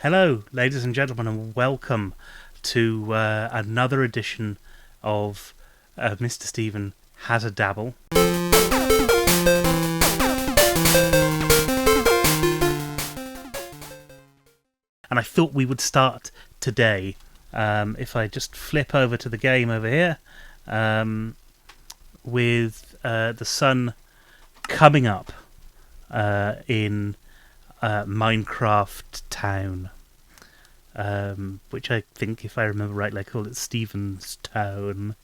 Hello, ladies and gentlemen, and welcome to another edition of Mr. Stephen Has a Dabble. And I thought we would start today. If I just flip over to the game over here, with the sun coming up in Minecraft Town. Which I think, if I remember rightly, I call it Stephen's Town.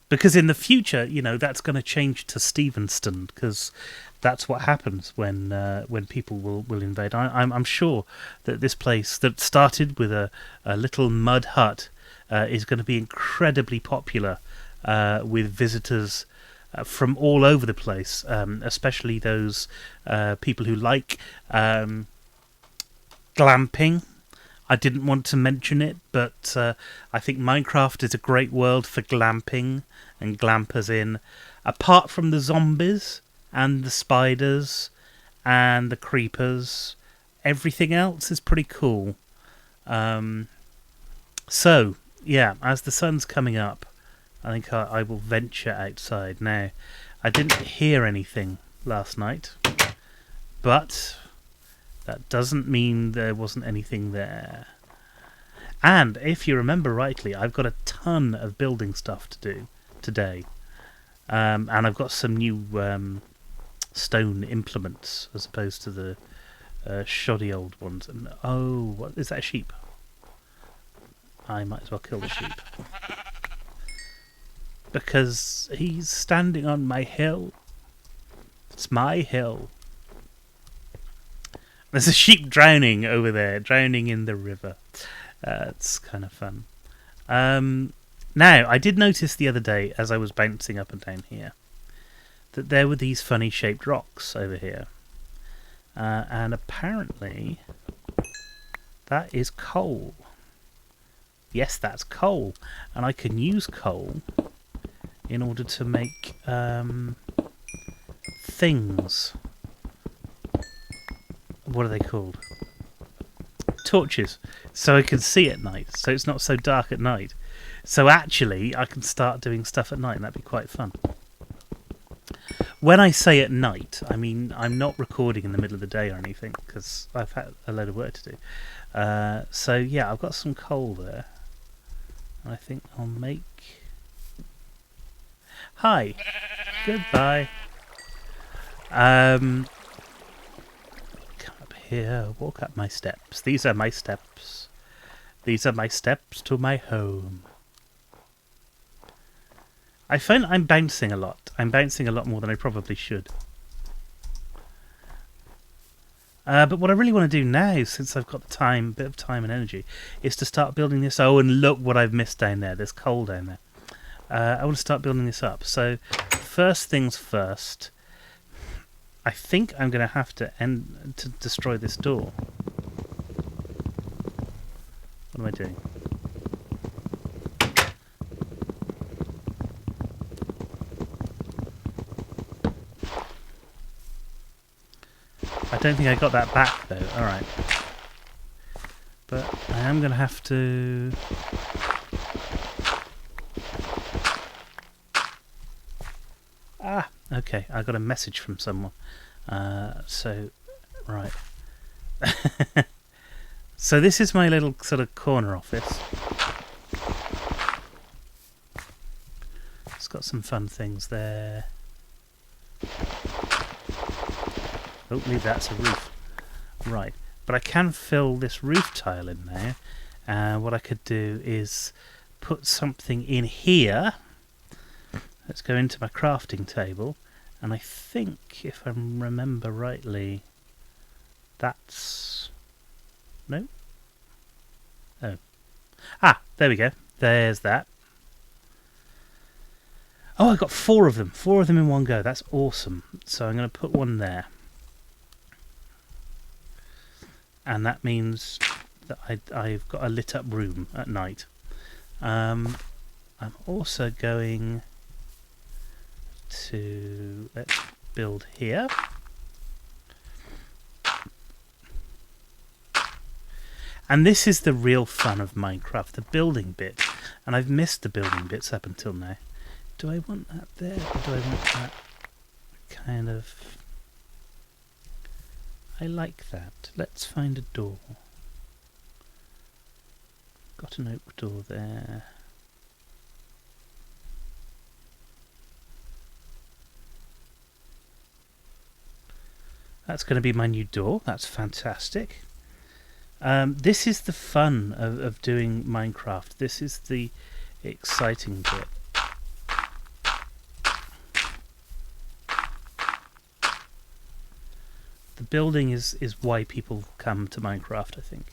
Because in the future, that's going to change to Stevenston, because that's what happens when people will invade. I'm sure that this place that started with a little mud hut is going to be incredibly popular with visitors from all over the place, especially those people who like glamping. I didn't want to mention it, but I think Minecraft is a great world for glamping and glampers in. Apart from the zombies and the spiders and the creepers, everything else is pretty cool. So, yeah, as the sun's coming up, I think I will venture outside. Now, I didn't hear anything last night, but that doesn't mean there wasn't anything there. And if you remember rightly, I've got a ton of building stuff to do today. And I've got some new stone implements as opposed to the shoddy old ones. And what is that, a sheep? I might as well kill the sheep. Because he's standing on my hill. It's my hill. There's a sheep drowning over there, drowning in the river. It's kind of fun. Now, I did notice the other day, as I was bouncing up and down here, that there were these funny shaped rocks over here. And apparently, that is coal. Yes, that's coal. And I can use coal in order to make things. What are they called? Torches. So I can see at night. So it's not so dark at night. So actually, I can start doing stuff at night, and that'd be quite fun. When I say at night, I mean I'm not recording in the middle of the day or anything, because I've had a load of work to do. So yeah, I've got some coal there. And I think I'll make... Hi. Goodbye. Come up here, walk up my steps. These are my steps. These are my steps to my home. I find I'm bouncing a lot. I'm bouncing a lot more than I probably should. But what I really want to do now, since I've got the bit of time and energy, is to start building this. Oh, and look what I've missed down there. There's coal down there. I want to start building this up. So, first things first, I think I'm going to have to destroy this door. What am I doing? I don't think I got that back though. Alright. But I am going to have to... Okay, I got a message from someone. Right. So this is my little sort of corner office. It's got some fun things there. Hopefully that's a roof. Right, but I can fill this roof tile in there. And what I could do is put something in here. Let's go into my crafting table. And I think, if I remember rightly, that's... No? Oh. There we go. There's that. Oh, I got 4 of them. 4 of them in one go. That's awesome. So I'm going to put one there. And that means that I've got a lit up room at night. I'm also going to... Let's build here. And this is the real fun of Minecraft, the building bit. And I've missed the building bits up until now. Do I want that there, or do I want that kind of... I like that. Let's find a door. Got an oak door there. That's going to be my new door. That's fantastic. This is the fun of doing Minecraft. This is the exciting bit. The building is why people come to Minecraft, I think.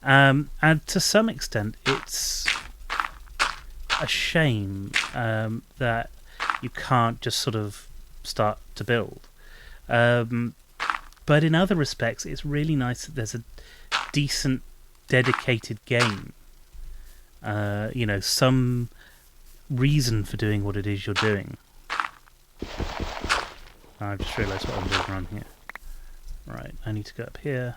And to some extent, it's a shame that you can't just sort of start to build. But in other respects, it's really nice that there's a decent, dedicated game. You know, some reason for doing what it is you're doing. I just realised what I'm doing wrong here. Right, I need to go up here.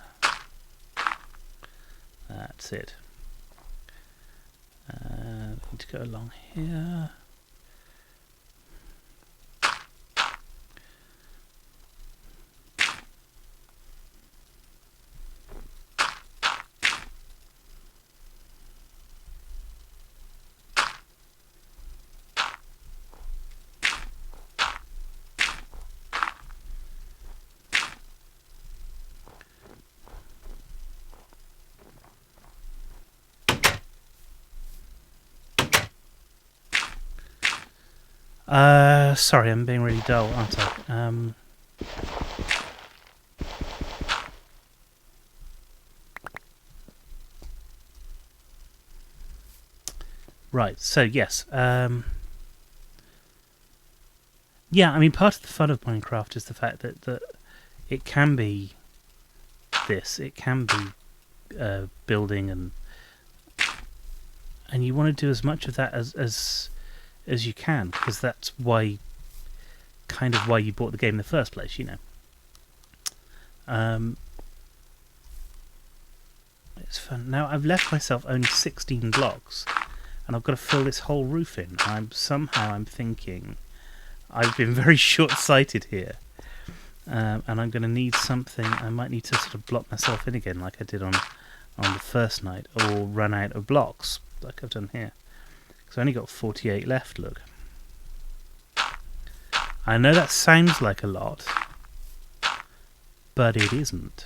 That's it. I need to go along here. Sorry, I'm being really dull, aren't I? Right, so yes. Yeah, I mean, part of the fun of Minecraft is the fact that it can be this. It can be building, and you want to do as much of that as you can, because that's why you bought the game in the first place, you know. It's fun. Now I've left myself only 16 blocks, and I've got to fill this whole roof in. I'm thinking I've been very short-sighted here, and I'm going to need something. I might need to sort of block myself in again, like I did on the first night, or run out of blocks, like I've done here. Because I only got 48 left. Look. I know that sounds like a lot, but it isn't.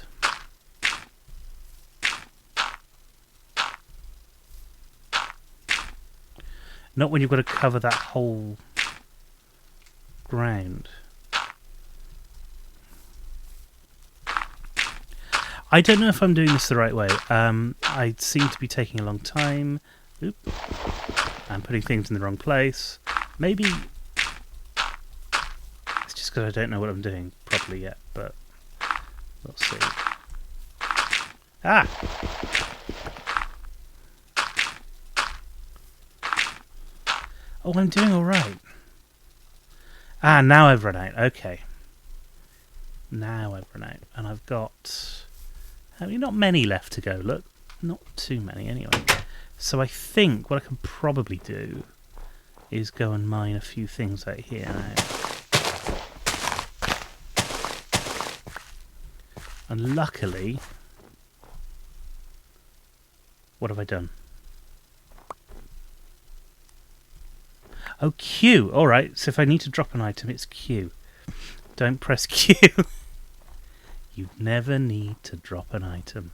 Not when you've got to cover that whole ground. I don't know if I'm doing this the right way. I seem to be taking a long time. Oop. I'm putting things in the wrong place. Maybe it's just because I don't know what I'm doing properly yet, but we'll see. Ah! Oh, I'm doing alright. Ah, now I've run out. Okay. Now I've run out. And I've got... I mean, not many left to go, look. Not too many, anyway. So I think what I can probably do is go and mine a few things out here now. And luckily... What have I done? Oh, Q. Alright, so if I need to drop an item, it's Q. Don't press Q. You never need to drop an item.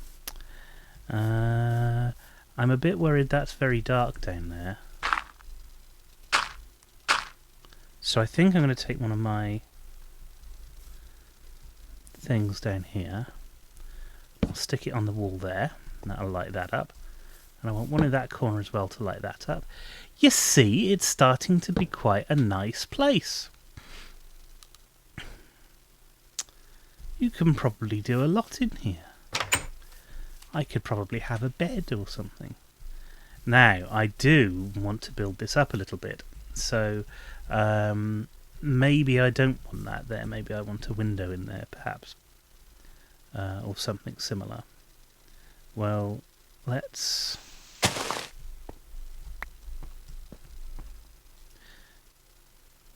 I'm a bit worried that's very dark down there. So I think I'm going to take one of my things down here. I'll stick it on the wall there, and that'll light that up. And I want one in that corner as well to light that up. You see, it's starting to be quite a nice place. You can probably do a lot in here. I could probably have a bed or something. Now, I do want to build this up a little bit. So, maybe I don't want that there. Maybe I want a window in there, perhaps. Or something similar. Well, let's...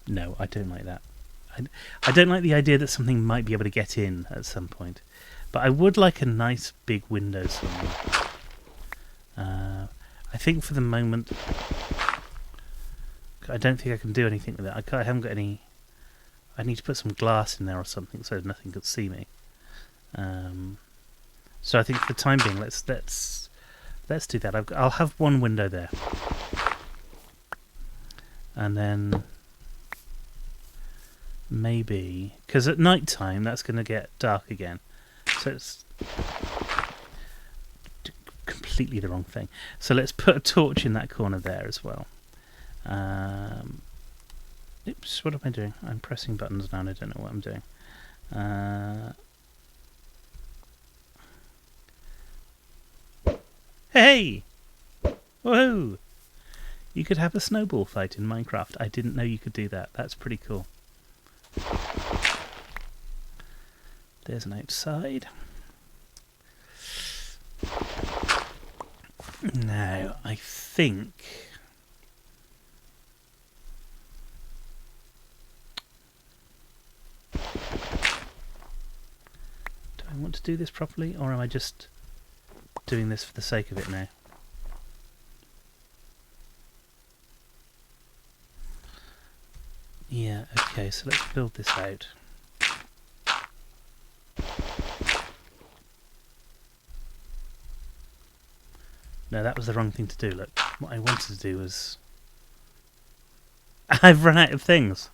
No, I don't like that. I don't like the idea that something might be able to get in at some point. But I would like a nice big window somewhere. I think for the moment... I don't think I can do anything with it. I haven't got any... I need to put some glass in there or something so nothing could see me. So I think for the time being, let's do that. I'll have one window there, and then maybe because at night time that's going to get dark again. So it's completely the wrong thing. So let's put a torch in that corner there as well. Oops, what am I doing? I'm pressing buttons now and I don't know what I'm doing. Hey! Woohoo! You could have a snowball fight in Minecraft. I didn't know you could do that. That's pretty cool. There's an outside. Now, I think... Do I want to do this properly, or am I just doing this for the sake of it now? Yeah, okay, so let's build this out. No, that was the wrong thing to do, look. What I wanted to do was... I've run out of things!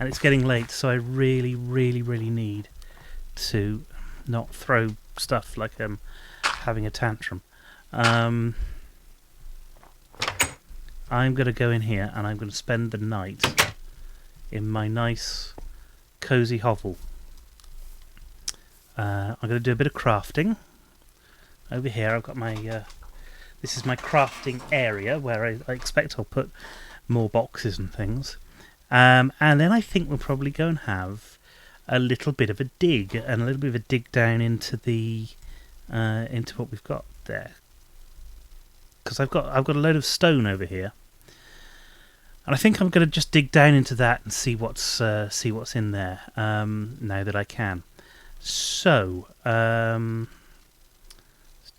And it's getting late, so I really, really, really need to not throw stuff like I'm having a tantrum. I'm going to go in here and I'm going to spend the night in my nice cosy hovel. I'm going to do a bit of crafting. Over here I've got my... this is my crafting area where I expect I'll put more boxes and things. And then I think we'll probably go and have a little bit of a dig, and a little bit of a dig down into the into what we've got there. Because I've got a load of stone over here, and I think I'm going to just dig down into that and see what's in there now that I can. So let's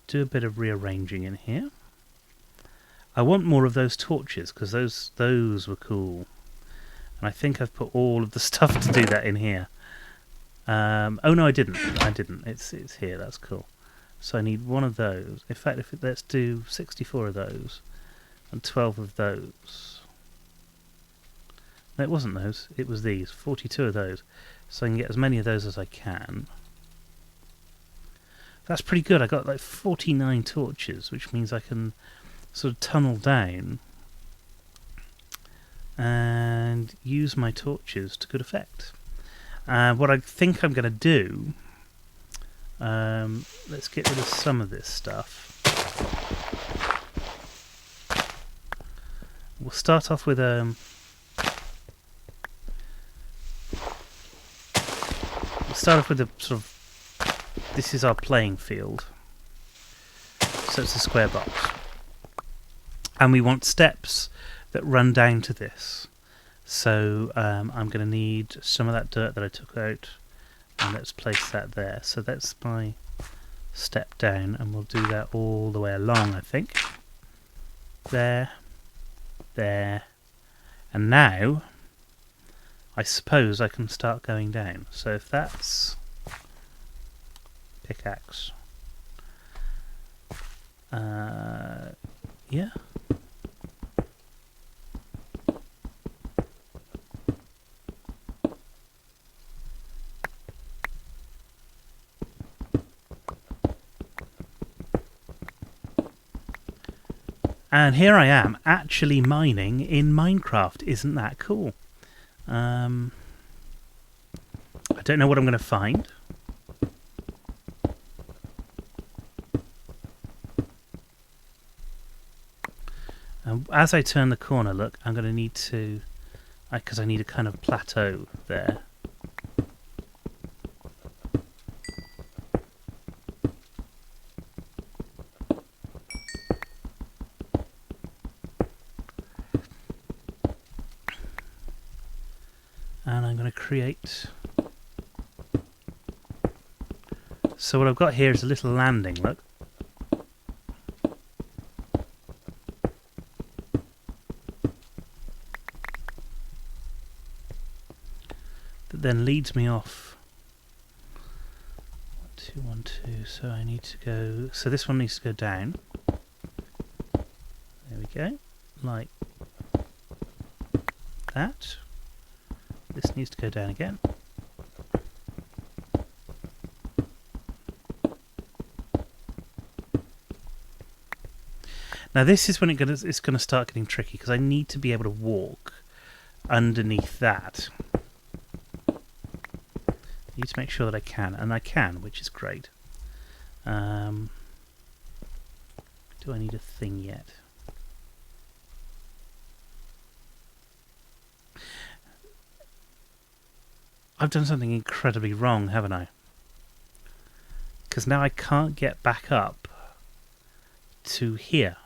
do a bit of rearranging in here. I want more of those torches because those were cool. And I think I've put all of the stuff to do that in here. Oh no, I didn't. It's here. That's cool. So I need one of those. In fact, let's do 64 of those and 12 of those. No, it wasn't those. It was these. 42 of those. So I can get as many of those as I can. That's pretty good. I got like 49 torches, which means I can sort of tunnel down and use my torches to good effect. What I think I'm going to do, let's get rid of some of this stuff. We'll start off with the sort of, this is our playing field. So it's a square box. And we want steps that run down to this. So I'm going to need some of that dirt that I took out, and let's place that there. So that's my step down, and we'll do that all the way along, I think. There, and now I suppose I can start going down. So if that's pickaxe, yeah. And here I am, actually mining in Minecraft. Isn't that cool? I don't know what I'm going to find. And as I turn the corner, look, I'm going to need to... because I need a kind of plateau there. And I'm going to create... So what I've got here is a little landing, look. That then leads me off. 1, 2, 1, 2. So I need to go... So this one needs to go down. There we go. Like that. This needs to go down again. Now this is when it's going to start getting tricky, because I need to be able to walk underneath that. I need to make sure that I can, and I can, which is great. Do I need a thing yet? I've done something incredibly wrong, haven't I? Because now I can't get back up to here.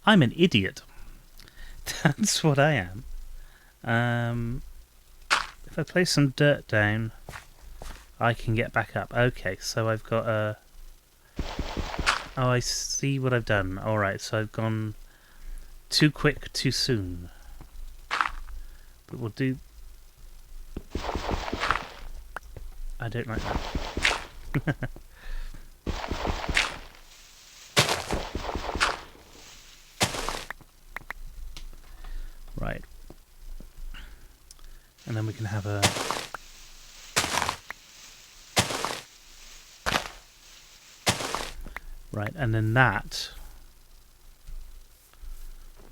I'm an idiot. That's what I am. If I place some dirt down, I can get back up. Okay, so I've got a... Oh, I see what I've done. Alright, so I've gone too quick, too soon. But we'll do... I don't like that. Right. And then we can have a... Right, and then that...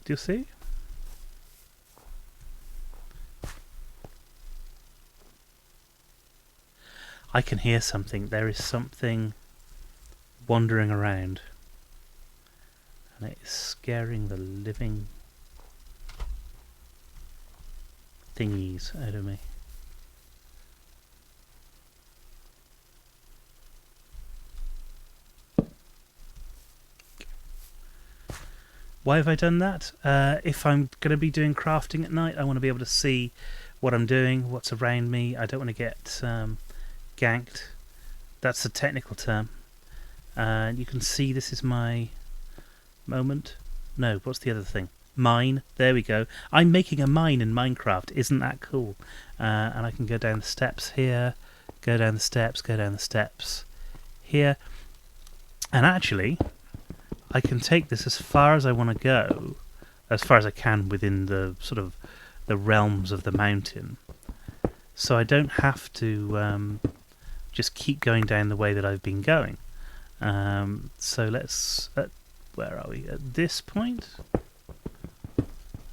Do you see? I can hear something. There is something wandering around. And it is scaring the living thingies out of me. Why have I done that? If I'm going to be doing crafting at night, I want to be able to see what I'm doing, what's around me. I don't want to get ganked. That's a technical term. And you can see this is my moment. No, what's the other thing? Mine. There we go. I'm making a mine in Minecraft. Isn't that cool? And I can go down the steps here, go down the steps, go down the steps here. And actually, I can take this as far as I want to go, as far as I can within the sort of the realms of the mountain. So I don't have to just keep going down the way that I've been going. So let's... where are we? At this point?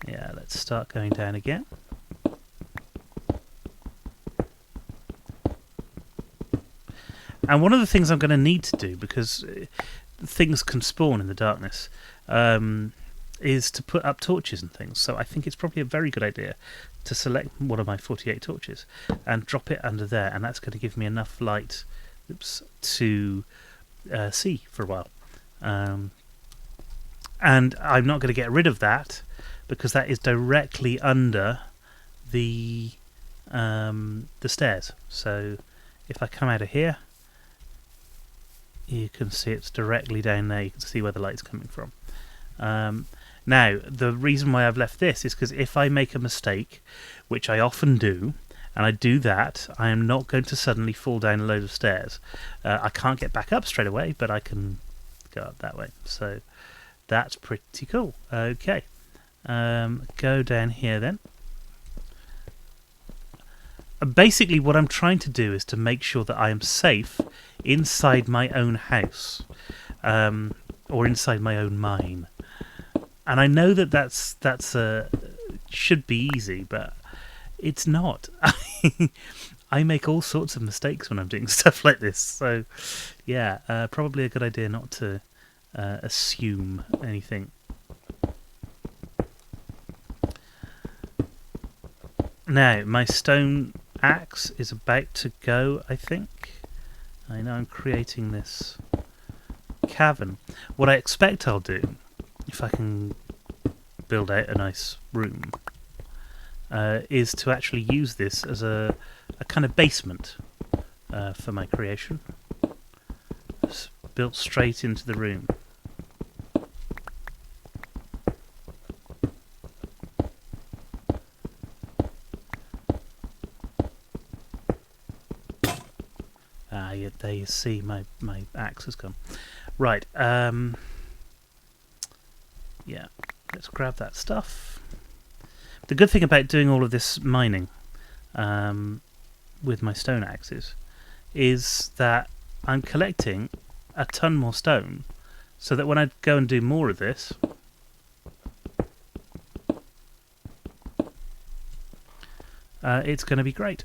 Yeah, let's start going down again. And one of the things I'm going to need to do, because things can spawn in the darkness, is to put up torches and things. So I think it's probably a very good idea to select one of my 48 torches and drop it under there, and that's going to give me enough light to see for a while. And I'm not going to get rid of that, because that is directly under the stairs. So if I come out of here, you can see it's directly down there. You can see where the light's coming from. Now, the reason why I've left this is because if I make a mistake, which I often do, and I do that, I am not going to suddenly fall down a load of stairs. I can't get back up straight away, but I can go up that way. So that's pretty cool. Okay. Go down here then. Basically what I'm trying to do is to make sure that I am safe inside my own house, or inside my own mine. And I know that that's should be easy, but it's not. I make all sorts of mistakes when I'm doing stuff like this. So yeah, probably a good idea not to assume anything. Now, my stone axe is about to go, I think. I know I'm creating this cavern. What I expect I'll do, if I can build out a nice room, is to actually use this as a kind of basement for my creation. It's built straight into the room. Yeah, there you see, my axe has gone. Right, yeah, let's grab that stuff. The good thing about doing all of this mining with my stone axes is that I'm collecting a ton more stone, so that when I go and do more of this, it's going to be great.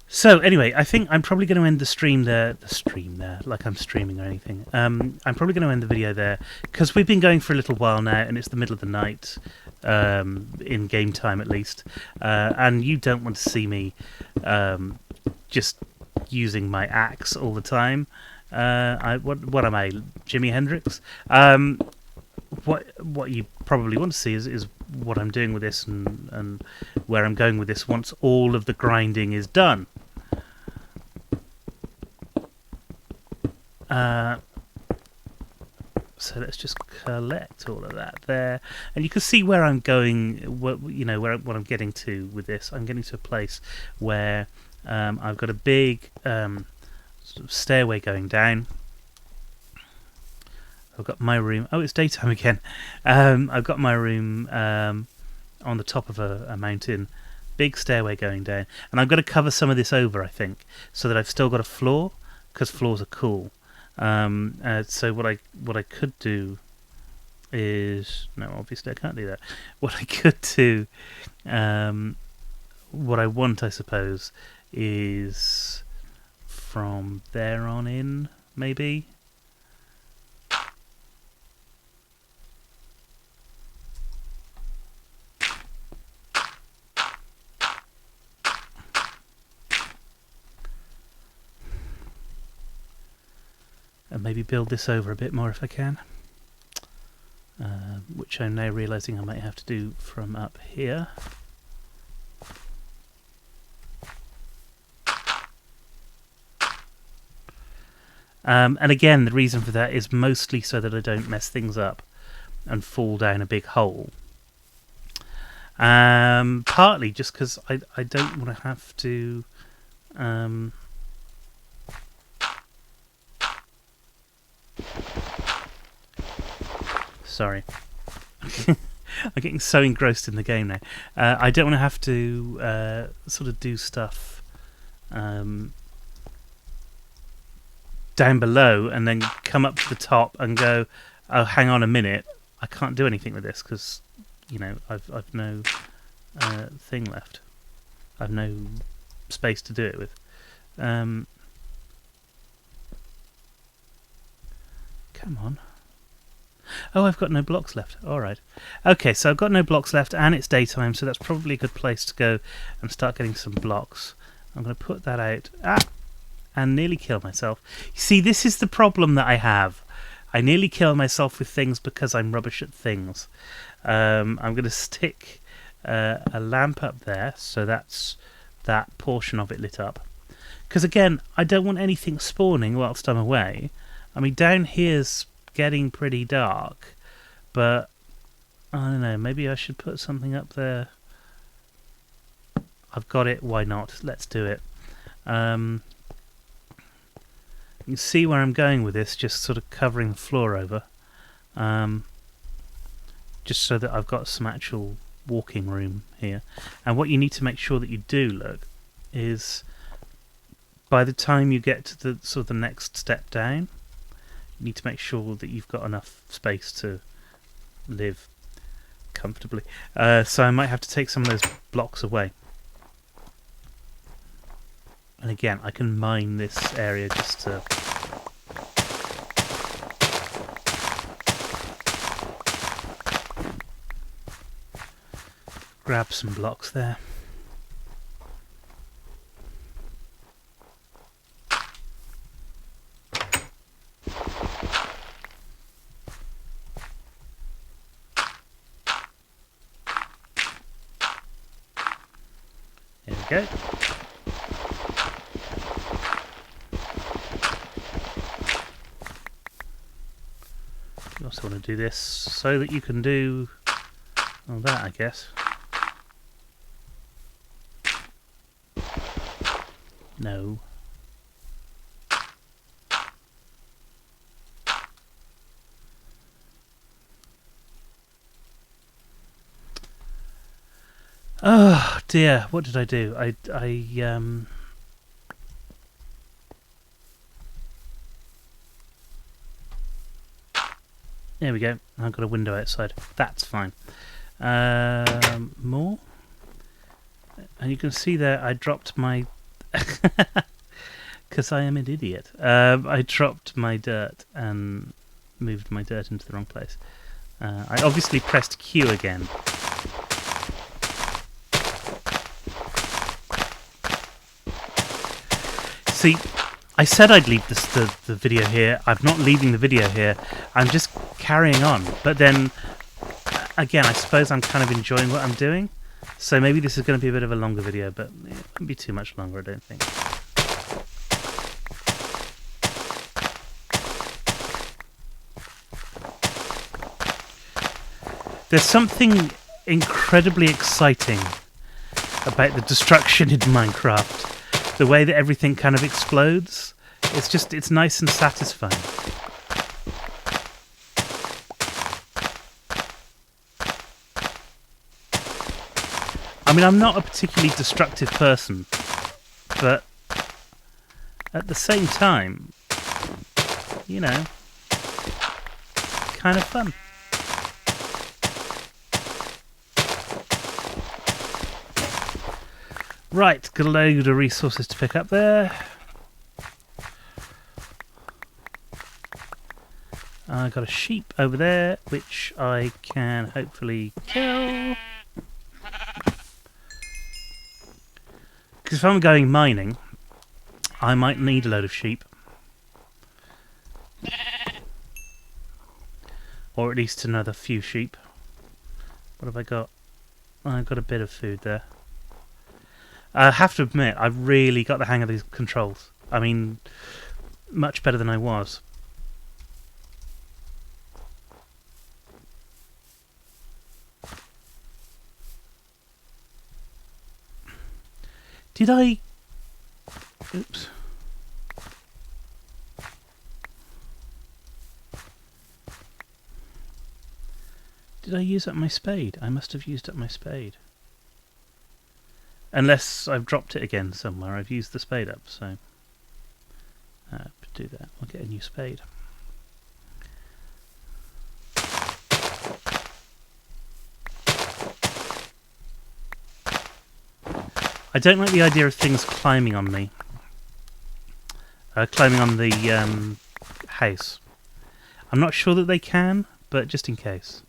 So anyway, I think I'm probably going to end the stream there, like I'm streaming or anything. I'm probably going to end the video there, because we've been going for a little while now, and it's the middle of the night, in game time at least, and you don't want to see me just using my axe all the time. What am I, Jimi Hendrix? What you probably want to see is what I'm doing with this and where I'm going with this once all of the grinding is done. So let's just collect all of that there, and you can see where I'm going. What I'm getting to with this. I'm getting to a place where I've got a big sort of stairway going down. I've got my room. Oh, it's daytime again. I've got my room on the top of a mountain. Big stairway going down, and I've got to cover some of this over, I think, so that I've still got a floor, because floors are cool. So what I could do is, no, obviously I can't do that. What I could do, what I want, I suppose, is from there on in, maybe. And maybe build this over a bit more if I can, which I'm now realising I might have to do from up here. And again, the reason for that is mostly so that I don't mess things up and fall down a big hole. Partly just because I don't want to have to... Sorry. I'm getting so engrossed in the game now. I don't want to have to sort of do stuff down below and then come up to the top and go, oh, hang on a minute, I can't do anything with this because, you know, I've no thing left. I've no space to do it with. Come on. Oh, I've got no blocks left. All right. Okay, so I've got no blocks left, and it's daytime, so that's probably a good place to go and start getting some blocks. I'm going to put that out. And nearly kill myself. You see, this is the problem that I have. I nearly kill myself with things because I'm rubbish at things. I'm going to stick a lamp up there, so that's that portion of it lit up. Because, again, I don't want anything spawning whilst I'm away. I mean, down here's getting pretty dark, but I don't know, maybe I should put something up there. I've got it, why not? Let's do it. You can see where I'm going with this, just sort of covering the floor over, just so that I've got some actual walking room here. And what you need to make sure that you do, look, is by the time you get to the sort of the next step down, you need to make sure that you've got enough space to live comfortably. So I might have to take some of those blocks away. And again, I can mine this area just to grab some blocks there. There we go. You also want to do this so that you can do all that, I guess. No. Oh dear, what did I do? There we go. I've got a window outside. That's fine. More. And you can see there I dropped my... Because I am an idiot. I dropped my dirt and moved my dirt into the wrong place. I obviously pressed Q again. See, I said I'd leave the video here. I'm not leaving the video here. I'm just carrying on. But then, again, I suppose I'm kind of enjoying what I'm doing. So maybe this is going to be a bit of a longer video, but it won't be too much longer, I don't think. There's something incredibly exciting about the destruction in Minecraft. The way that everything kind of explodes. It's nice and satisfying. I mean, I'm not a particularly destructive person, but at the same time, you know, kind of fun. Right, got a load of resources to pick up there. I got a sheep over there, which I can hopefully kill. Because if I'm going mining, I might need a load of sheep. Or at least another few sheep. What have I got? I've got a bit of food there. I have to admit, I've really got the hang of these controls. I mean, much better than I was. Did I... Oops. Did I use up my spade? I must have used up my spade. Unless I've dropped it again somewhere. I've used the spade up, so... do that. I'll get a new spade. I don't like the idea of things climbing on me. Climbing on the house. I'm not sure that they can, but just in case.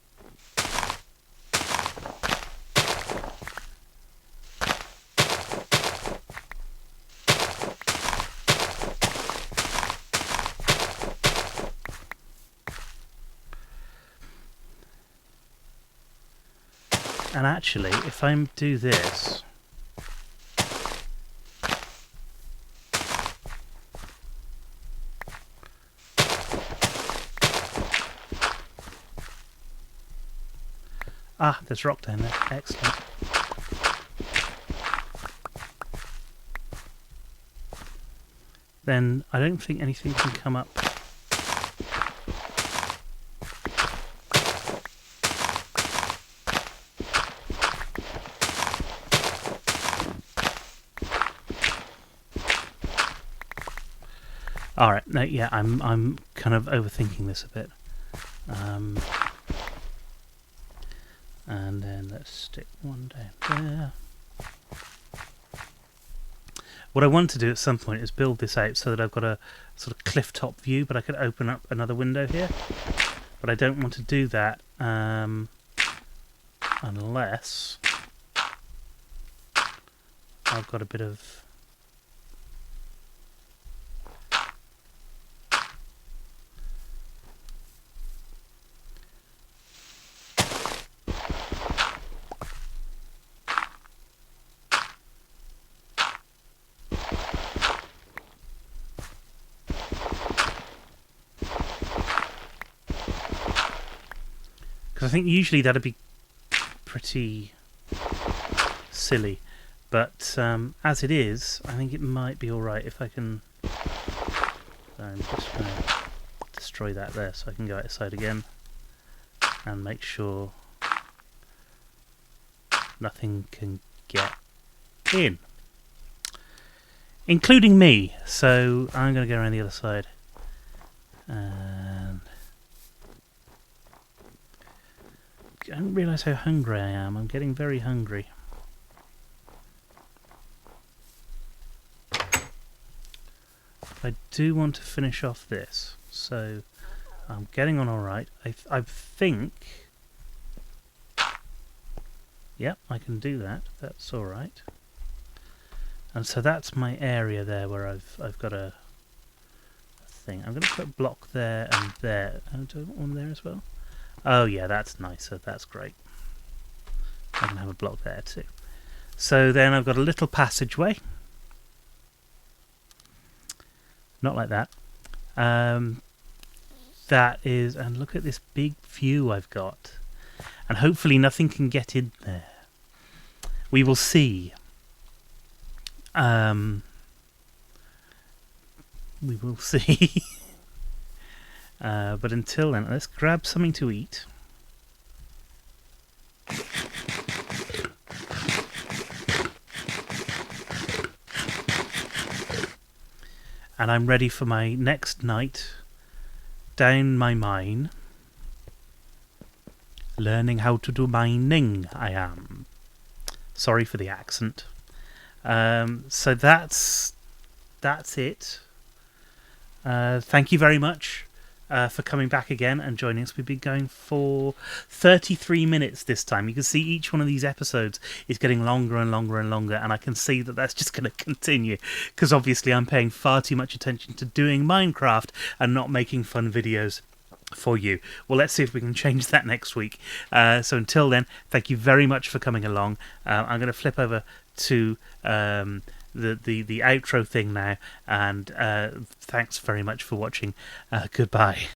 And actually, if I do this... Ah, there's rock down there. Excellent. Then I don't think anything can come up. All right. No, yeah, I'm kind of overthinking this a bit. And then let's stick one down there. What I want to do at some point is build this out so that I've got a sort of cliff top view, but I could open up another window here. But I don't want to do that unless I've got a bit of... Because I think usually that'd be pretty silly, but as it is, I think it might be alright if I can... So I'm just going to destroy that there so I can go outside again and make sure nothing can get in, including me. So I'm going to go around the other side and... I don't realise how hungry I am. I'm getting very hungry. I do want to finish off this, so I'm getting on alright. I think... Yep, I can do that. That's alright. And so that's my area there where I've got a thing. I'm going to put a block there and there. Oh, do I want one there as well? Oh yeah, that's nicer, that's great. I can have a block there too. So then I've got a little passageway. Not like that. That is, and look at this big view I've got. And hopefully nothing can get in there. We will see. We will see. But until then, let's grab something to eat. And I'm ready for my next night down my mine. Learning how to do mining, I am. Sorry for the accent. So that's it. Thank you very much for coming back again and joining us. We've been going for 33 minutes this time. You can see each one of these episodes is getting longer and longer and longer, and I can see that that's just going to continue because obviously I'm paying far too much attention to doing Minecraft and not making fun videos for you. Well, let's see if we can change that next week. So until then, thank you very much for coming along. I'm going to flip over to the outro thing now, and thanks very much for watching. Goodbye.